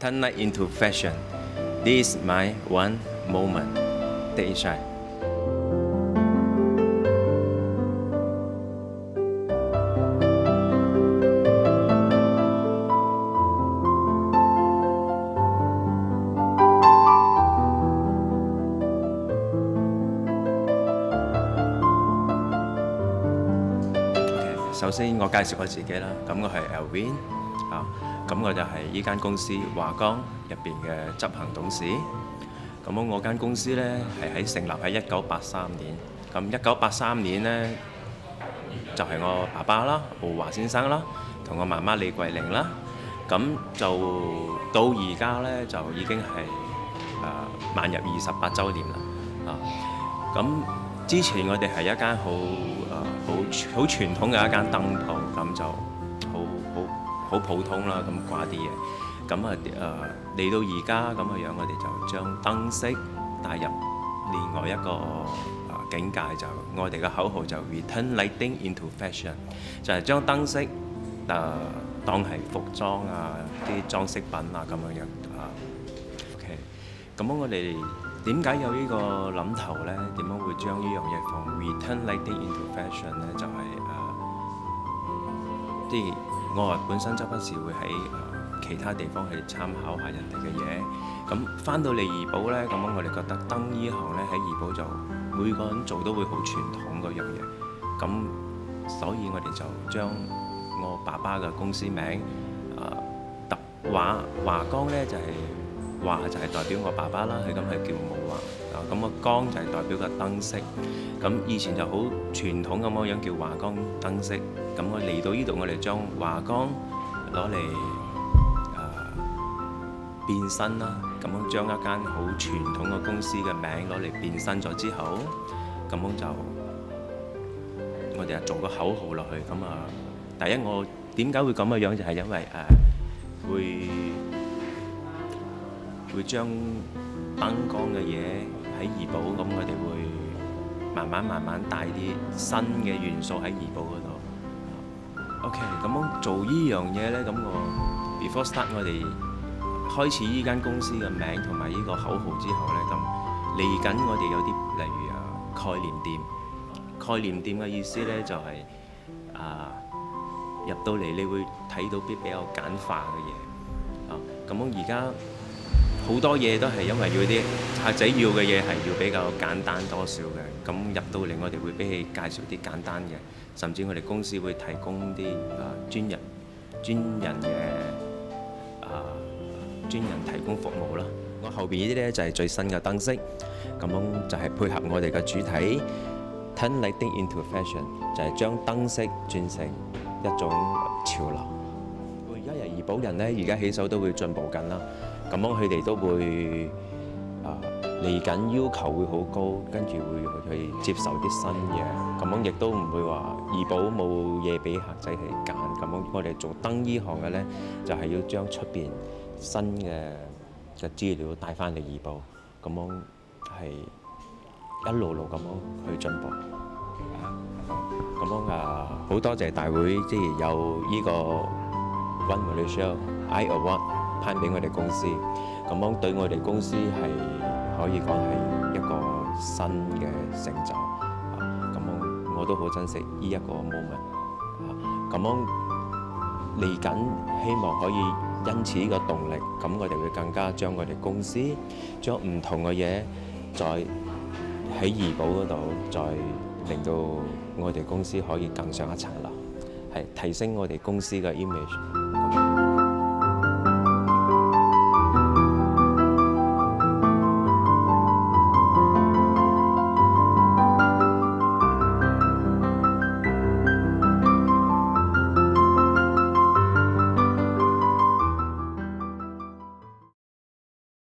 turn light into fashion. This is my one moment. Take it shine.首先我介紹我自己啦，咁我係 Alvin 啊，咁我就係呢間公司華江入邊嘅執行董事。咁我間公司呢係成立喺1983年，咁1983年呢就係我爸爸啦，浩華先生啦，同我媽媽李桂玲啦，咁就到而家呢就已經係邁入28週年啦，啊，咁之前我哋係一間好傳統嘅一間燈鋪，咁就好普通啦，咁掛啲嘢。咁嚟到而家咁嘅樣，我哋就將燈飾帶入另外一個境界，就我哋嘅口號就 Return lighting into fashion， 就係將燈飾當係服裝啊、啲裝飾品啊咁樣OK， 咁我哋點解有呢個諗頭呢？點樣會將呢樣嘢放 Return lighting into fashion 呢？就係我本身周不時會喺其他地方去參考下人哋嘅嘢。咁翻到嚟怡保呢，咁我哋覺得燈呢行呢喺怡保就每個人做都會好傳統嗰樣嘢。咁所以我哋就將我爸爸嘅公司名華江呢就係華就係代表我爸爸啦，係咁係叫武華啊。咁個江就係代表個燈飾。咁以前就好傳統咁樣叫華江燈飾。咁我嚟到呢度，我哋將華江攞嚟變身啦。咁樣將一間好傳統嘅公司嘅名攞嚟變身咗之後，咁樣就我哋就做個口號落去。咁第一我點解會咁嘅樣，就係因為會將燈光嘅嘢喺怡保，咁我哋會慢慢帶啲新嘅元素喺怡保嗰度。OK， 咁樣做呢樣嘢呢，咁我 before start 我哋開始呢間公司嘅名同埋呢個口號之後呢，咁嚟緊我哋有啲例如概念店。概念店嘅意思呢，就係入到嚟你會睇到啲比較簡化嘅嘢。咁樣而家好多嘢都係因為要啲客仔要嘅嘢係要比較簡單多少嘅，咁入到嚟我哋會俾佢介紹啲簡單嘅，甚至我哋公司會提供啲專人提供服務啦。我後邊呢啲呢就係最新嘅燈飾，咁樣就係配合我哋嘅主題 Turn lighting into fashion， 就係將燈飾轉成一種潮流。而家怡保人呢，而家起手都會進步緊啦。咁樣佢哋都會嚟緊要求會好高，跟住會去接受啲新嘢。咁樣亦都唔會話怡保冇嘢俾客仔去揀。咁樣我哋做燈呢行嘅呢，就係要將出邊新嘅資料帶翻嚟怡保。咁樣係一路咁樣去進步。咁樣好多謝大會，即係有呢個 One Malaysia Eye Award 頒俾我哋公司，咁樣對我哋公司係可以講係一個新嘅成就。咁樣我都好珍惜呢一個 moment。咁樣嚟緊，希望可以因此呢個動力，咁我哋會更加將我哋公司將唔同嘅嘢再喺怡保嗰度，再令到我哋公司可以更上一層樓，係提升我哋公司嘅 image。